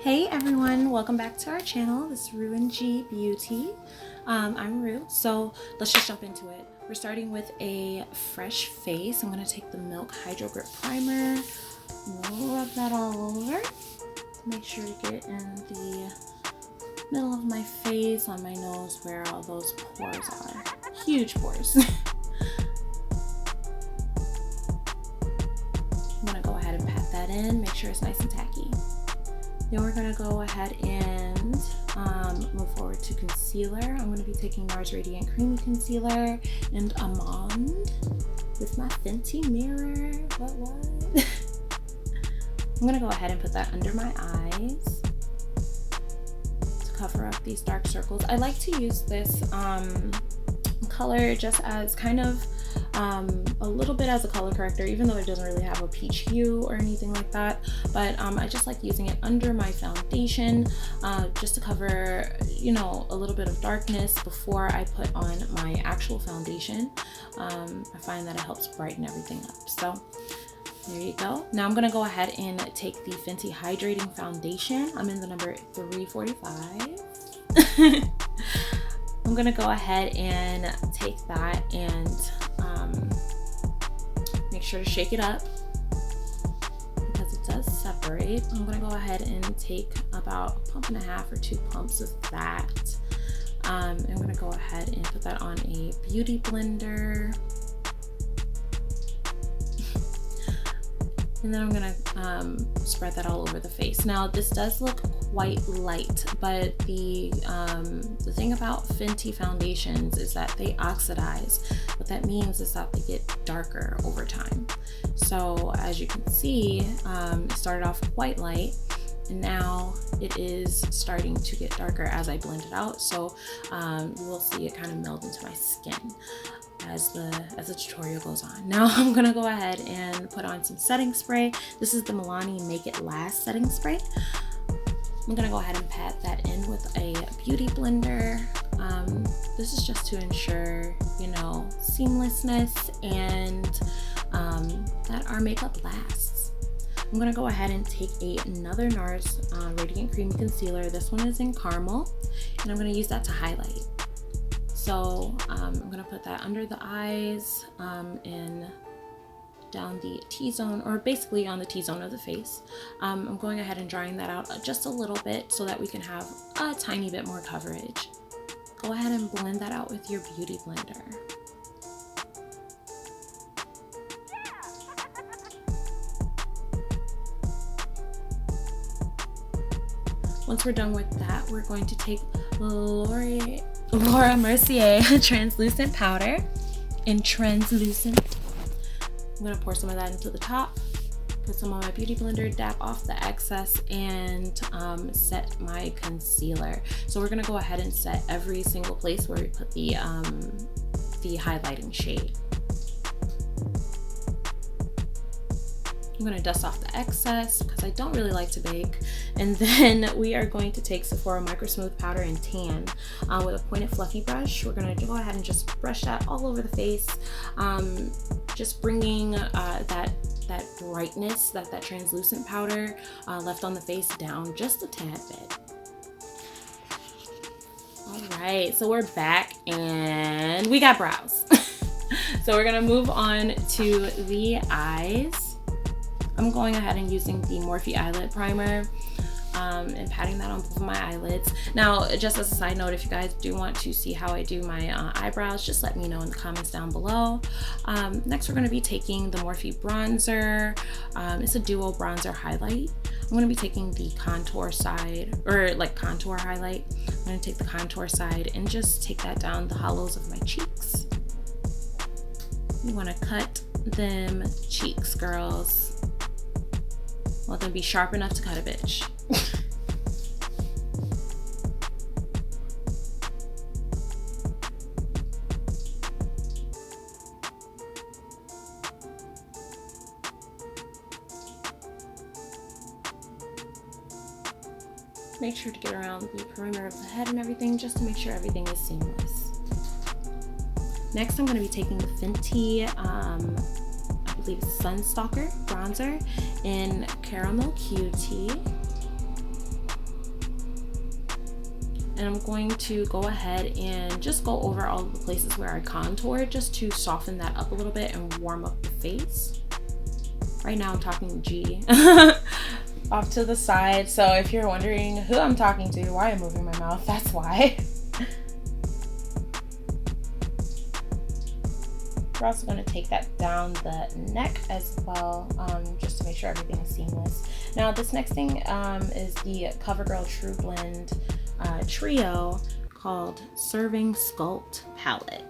Hey everyone, welcome back to our channel. This is Roux and G Beauty. I'm Roux, so let's just jump into it. We're starting with a fresh face. I'm going to take the Milk Hydro Grip Primer, rub that all over. Make sure to get in the middle of my face, on my nose, where all those pores are. Huge pores. I'm going to go ahead and pat that in, make sure it's nice and tacky. Then we're going to go ahead and move forward to concealer. I'm going to be taking NARS Radiant Creamy Concealer and Almond with my Fenty mirror. What? I'm going to go ahead and put that under my eyes to cover up these dark circles. I like to use this color just as kind of a little bit as a color corrector, even though it doesn't really have a peach hue or anything like that, but I just like using it under my foundation just to cover, you know, a little bit of darkness before I put on my actual foundation. I find that it helps brighten everything up. So there you go. Now I'm gonna go ahead and take the Fenty Hydrating Foundation. I'm in the number 345. I'm gonna go ahead and take that and make sure to shake it up because it does separate. I'm gonna go ahead and take about a pump and a half or 2 pumps of that. I'm gonna go ahead and put that on a beauty blender. And then I'm gonna spread that all over the face. Now this does look quite light, but the thing about Fenty foundations is that they oxidize. What that means is that they get darker over time. So as you can see, it started off quite light, and now it is starting to get darker as I blend it out. So you will see it kind of meld into my skin as the tutorial goes on. Now I'm gonna go ahead and put on some setting spray. This is the Milani Make It Last setting spray. I'm gonna go ahead and pat that in with a beauty blender. This is just to ensure, you know, seamlessness and that our makeup lasts. I'm gonna go ahead and take another NARS Radiant Creamy Concealer. This one is in Caramel, and I'm gonna use that to highlight. So I'm gonna put that under the eyes and down the T-zone, or basically on the T-zone of the face. I'm going ahead and drying that out just a little bit so that we can have a tiny bit more coverage. Go ahead and blend that out with your beauty blender. Once we're done with that, we're going to take Laura Mercier translucent powder in translucent. I'm gonna pour some of that into the top, put some on my beauty blender, dab off the excess, and set my concealer. So we're gonna go ahead and set every single place where we put the highlighting shade. I'm gonna dust off the excess because I don't really like to bake. And then we are going to take Sephora Micro Smooth Powder and Tan with a pointed fluffy brush. We're gonna go ahead and just brush that all over the face, just bringing that brightness that translucent powder left on the face down just a tad bit. All right, so we're back and we got brows. So we're gonna move on to the eyes. I'm going ahead and using the Morphe Eyelid Primer and patting that on both of my eyelids. Now, just as a side note, if you guys do want to see how I do my eyebrows, just let me know in the comments down below. Next, we're going to be taking the Morphe Bronzer. It's a duo bronzer highlight. I'm going to be taking the contour side, or like contour highlight. I'm going to take the contour side and just take that down the hollows of my cheeks. You want to cut them cheeks, girls. Let them be sharp enough to cut a bitch. Make sure to get around the perimeter of the head and everything just to make sure everything is seamless. Next, I'm going to be taking the Fenty believe Sunstalker bronzer in Caramel Cutie. And I'm going to go ahead and just go over all of the places where I contoured just to soften that up a little bit and warm up the face. Right now I'm talking G off to the side. So if you're wondering who I'm talking to, why I'm moving my mouth, that's why. We're also going to take that down the neck as well, just to make sure everything is seamless. Now this next thing is the CoverGirl True Blend trio called Serving Sculpt palette.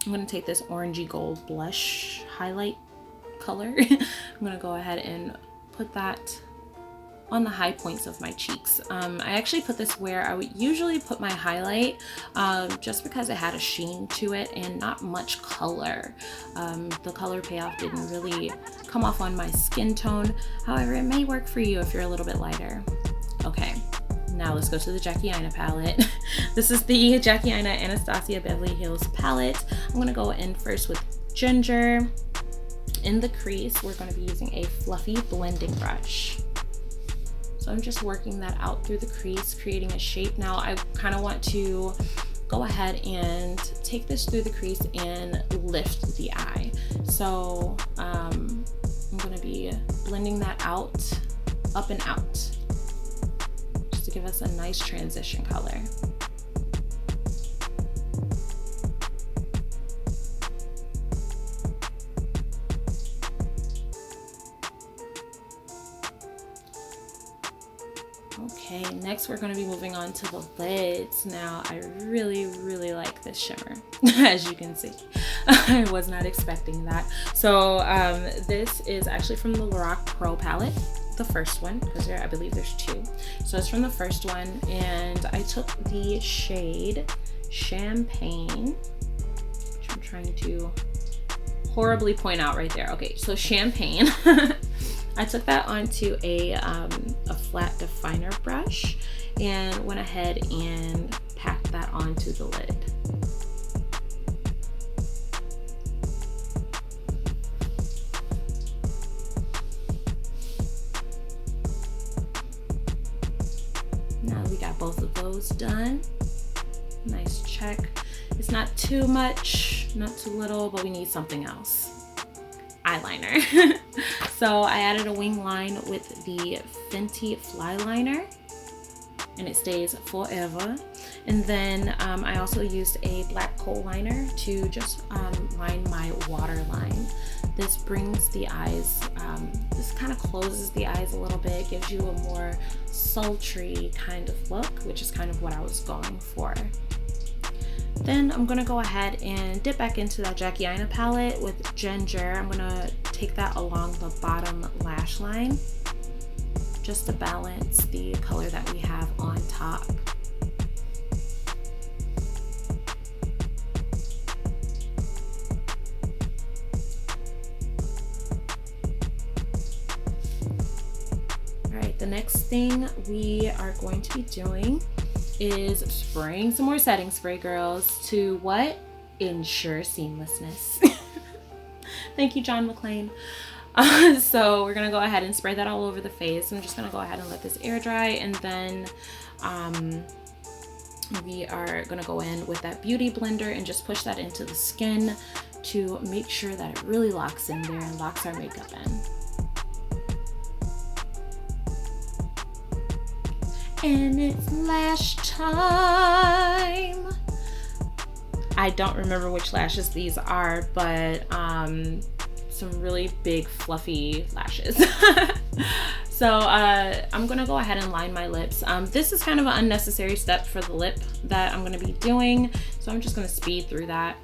I'm going to take this orangey gold blush highlight color. I'm going to go ahead and put that on the high points of my cheeks. I actually put this where I would usually put my highlight, just because it had a sheen to it and not much color. The color payoff didn't really come off on my skin tone. However, it may work for you if you're a little bit lighter. Okay, now let's go to the Jackie Aina palette. This is the Jackie Aina Anastasia Beverly Hills palette. I'm gonna go in first with Ginger. In the crease, we're gonna be using a fluffy blending brush. So I'm just working that out through the crease, creating a shape. Now I kind of want to go ahead and take this through the crease and lift the eye. So I'm gonna be blending that out, up and out, just to give us a nice transition color. Okay, next we're going to be moving on to the lids. Now I really like this shimmer, as you can see. I was not expecting that. So this is actually from the Lorac Pro palette, the first one, because I believe there's two. So it's from the first one, and I took the shade Champagne, which I'm trying to horribly point out right there. Okay, so Champagne. I took that onto a flat definer brush and went ahead and packed that onto the lid. Now we got both of those done. Nice check. It's not too much, not too little, but we need something else. Eyeliner. So I added a wing line with the Fenty Fly Liner, and it stays forever. And then I also used a black kohl liner to just line my waterline. This brings the eyes, this kind of closes the eyes a little bit, gives you a more sultry kind of look, which is kind of what I was going for. Then I'm gonna go ahead and dip back into that Jackie Aina palette with Ginger. I'm gonna take that along the bottom lash line just to balance the color that we have on top. All right, the next thing we are going to be doing is spraying some more setting spray, girls, to what? Ensure seamlessness. Thank you, John McClane. So we're gonna go ahead and spray that all over the face. I'm just gonna go ahead and let this air dry, and then we are gonna go in with that beauty blender and just push that into the skin to make sure that it really locks in there and locks our makeup in. And it's lash time. I don't remember which lashes these are, but some really big fluffy lashes. So I'm gonna go ahead and line my lips. This is kind of an unnecessary step for the lip that I'm gonna be doing, so I'm just gonna speed through that.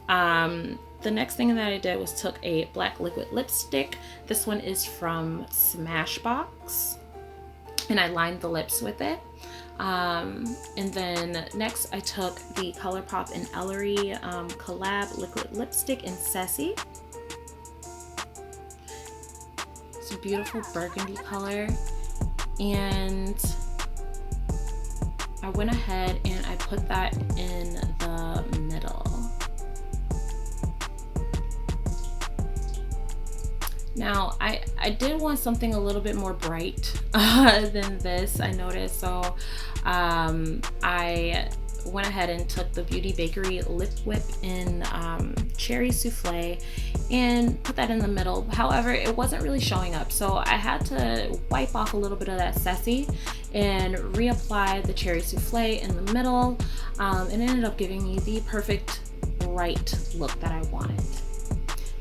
The next thing that I did was took a black liquid lipstick. This one is from Smashbox, and I lined the lips with it. And then next I took the ColourPop and Ellery collab liquid lipstick in Sassy. It's a beautiful burgundy color, and I went ahead and I put that in the middle. Now, I did want something a little bit more bright than this, I noticed. So I went ahead and took the Beauty Bakery Lip Whip in Cherry Souffle and put that in the middle. However, it wasn't really showing up, so I had to wipe off a little bit of that Sassy and reapply the Cherry Souffle in the middle, and it ended up giving me the perfect bright look that I wanted.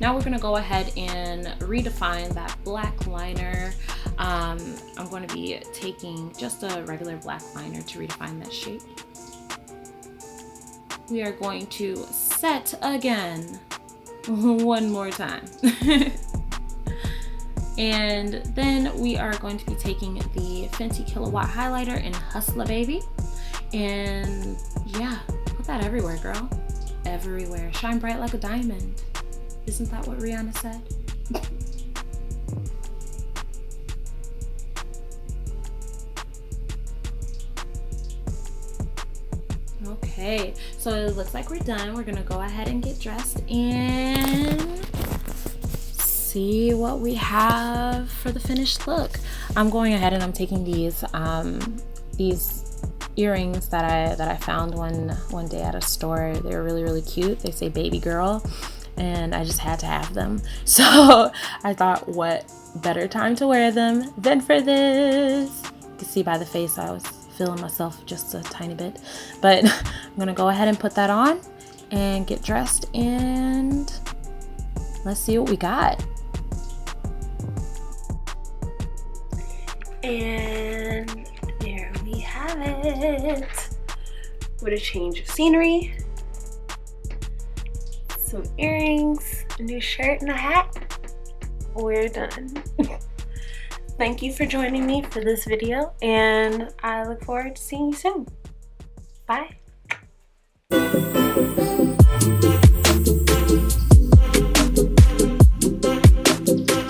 Now we're gonna go ahead and redefine that black liner. I'm going to be taking just a regular black liner to redefine that shape. We are going to set again one more time. And then we are going to be taking the Fenty Kilowatt highlighter in Hustler Baby. And yeah, put that everywhere, girl. Everywhere. Shine bright like a diamond. Isn't that what Rihanna said? Okay, so it looks like we're done. We're gonna go ahead and get dressed and see what we have for the finished look. I'm going ahead and I'm taking these earrings that I found one day at a store. They were really cute. They say baby girl, and I just had to have them. So I thought, what better time to wear them than for this? You can see by the face I was feeling myself just a tiny bit, but I'm gonna go ahead and put that on and get dressed, and let's see what we got. And there we have it. What a change of scenery. Some earrings, a new shirt and a hat. We're done. Thank you for joining me for this video, and I look forward to seeing you soon. Bye.